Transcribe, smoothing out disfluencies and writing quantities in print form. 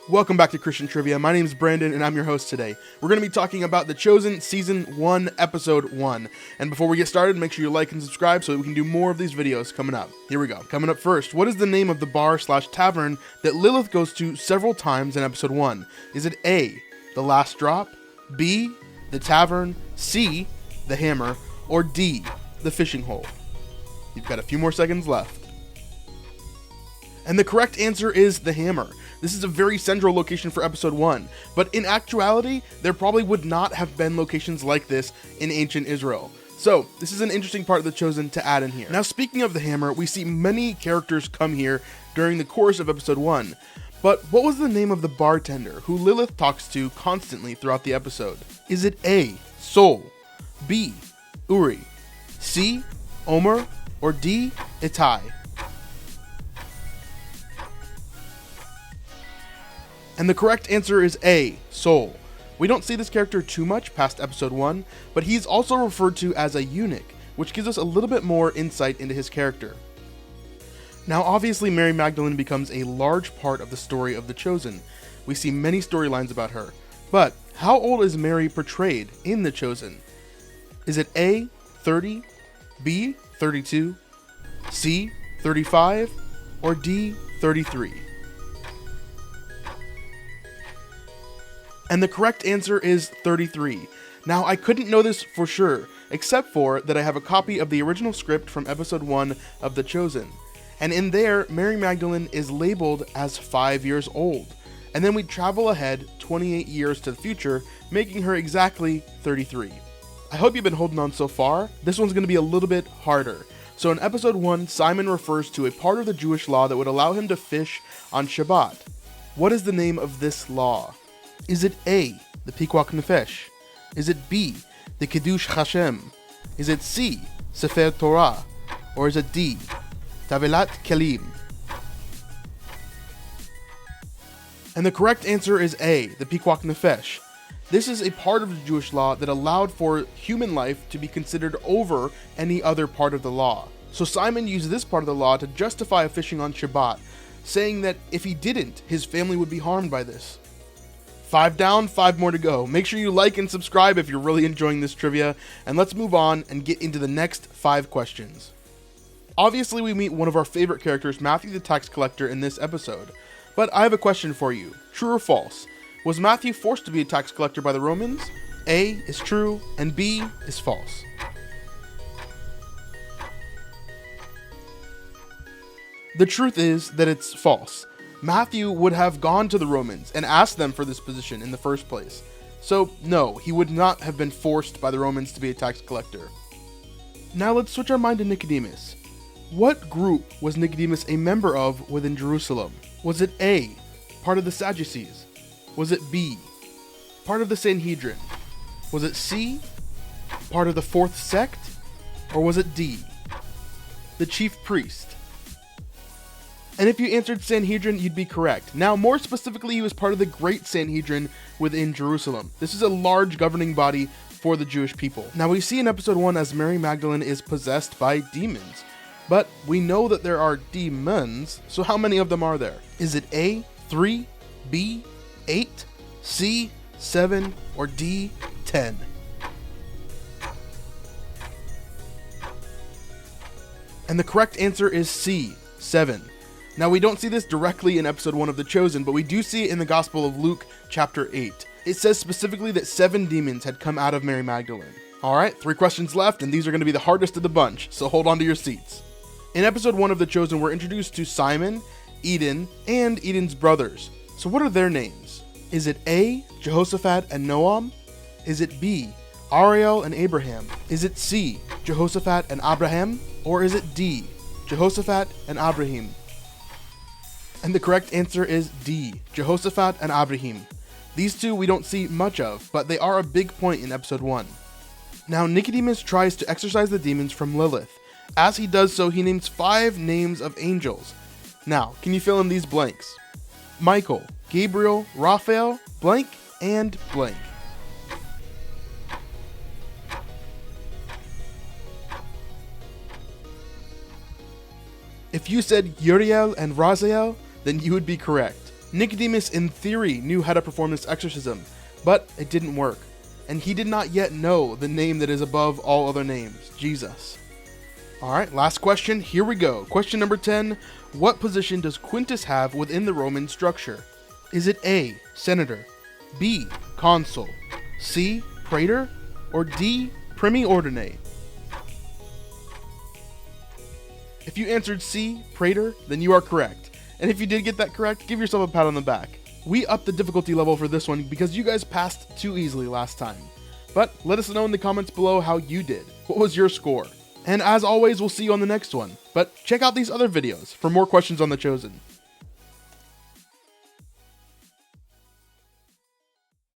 Welcome back to Christian Trivia. My name is Brandon, and I'm your host today. We're going to be talking about The Chosen Season 1, Episode 1. And before we get started, make sure you like and subscribe so that we can do more of these videos coming up. Here we go. Coming up first, what is the name of the bar/tavern that Lilith goes to several times in Episode 1? Is it A, The Last Drop, B, The Tavern, C, The Hammer, or D, The Fishing Hole? You've got a few more seconds left. And the correct answer is The Hammer. This is a very central location for Episode 1, but in actuality, there probably would not have been locations like this in ancient Israel. So, this is an interesting part of The Chosen to add in here. Now, speaking of the Hammer, we see many characters come here during the course of Episode 1, but what was the name of the bartender who Lilith talks to constantly throughout the episode? Is it A, Sol, B, Uri, C, Omer, or D, Ittai? And the correct answer is A, Sol. We don't see this character too much past Episode 1, but he's also referred to as a eunuch, which gives us a little bit more insight into his character. Now obviously Mary Magdalene becomes a large part of the story of The Chosen. We see many storylines about her, but how old is Mary portrayed in The Chosen? Is it A, 30, B, 32, C, 35, or D, 33? And the correct answer is 33. Now, I couldn't know this for sure, except for that I have a copy of the original script from Episode 1 of The Chosen. And in there, Mary Magdalene is labeled as 5 years old. And then we travel ahead 28 years to the future, making her exactly 33. I hope you've been holding on so far. This one's going to be a little bit harder. So in Episode 1, Simon refers to a part of the Jewish law that would allow him to fish on Shabbat. What is the name of this law? Is it A, the Pikuach Nefesh? Is it B, the Kiddush Hashem? Is it C, Sefer Torah? Or is it D, Tavelat Kelim? And the correct answer is A, the Pikuach Nefesh. This is a part of the Jewish law that allowed for human life to be considered over any other part of the law. So Simon used this part of the law to justify fishing on Shabbat, saying that if he didn't, his family would be harmed by this. 5 down, 5 more to go. Make sure you like and subscribe if you're really enjoying this trivia, and let's move on and get into the next 5 questions. Obviously, we meet one of our favorite characters, Matthew the tax collector, in this episode. But I have a question for you. True or false? Was Matthew forced to be a tax collector by the Romans? A is true, and B is false. The truth is that it's false. Matthew would have gone to the Romans and asked them for this position in the first place. So no, he would not have been forced by the Romans to be a tax collector. Now let's switch our mind to Nicodemus. What group was Nicodemus a member of within Jerusalem? Was it A, part of the Sadducees? Was it B, part of the Sanhedrin? Was it C, part of the fourth sect? Or was it D, the chief priest? And if you answered Sanhedrin, you'd be correct. Now, more specifically, he was part of the Great Sanhedrin within Jerusalem. This is a large governing body for the Jewish people. Now, we see in Episode 1 as Mary Magdalene is possessed by demons. But we know that there are demons, so how many of them are there? Is it A, 3, B, 8, C, 7, or D, 10? And the correct answer is C, 7. Now, we don't see this directly in Episode 1 of The Chosen, but we do see it in the Gospel of Luke, chapter 8. It says specifically that 7 demons had come out of Mary Magdalene. Alright, 3 questions left, and these are going to be the hardest of the bunch, so hold on to your seats. In Episode 1 of The Chosen, we're introduced to Simon, Eden, and Eden's brothers. So what are their names? Is it A, Jehoshaphat and Noam? Is it B, Ariel and Abraham? Is it C, Jehoshaphat and Abraham? Or is it D, Jehoshaphat and Abraham? And the correct answer is D, Jehoshaphat and Abraham. These two we don't see much of, but they are a big point in Episode 1. Now, Nicodemus tries to exorcise the demons from Lilith. As he does so, he names 5 names of angels. Now, can you fill in these blanks? Michael, Gabriel, Raphael, blank, and blank. If you said Uriel and Raziel, then you would be correct. Nicodemus, in theory, knew how to perform this exorcism, but it didn't work, and he did not yet know the name that is above all other names, Jesus. Alright, last question, here we go. Question number 10, what position does Quintus have within the Roman structure? Is it A, senator, B, consul, C, praetor, or D, primi ordine? If you answered C, praetor, then you are correct. And if you did get that correct, give yourself a pat on the back. We upped the difficulty level for this one because you guys passed too easily last time. But let us know in the comments below how you did. What was your score? And as always, we'll see you on the next one. But check out these other videos for more questions on The Chosen.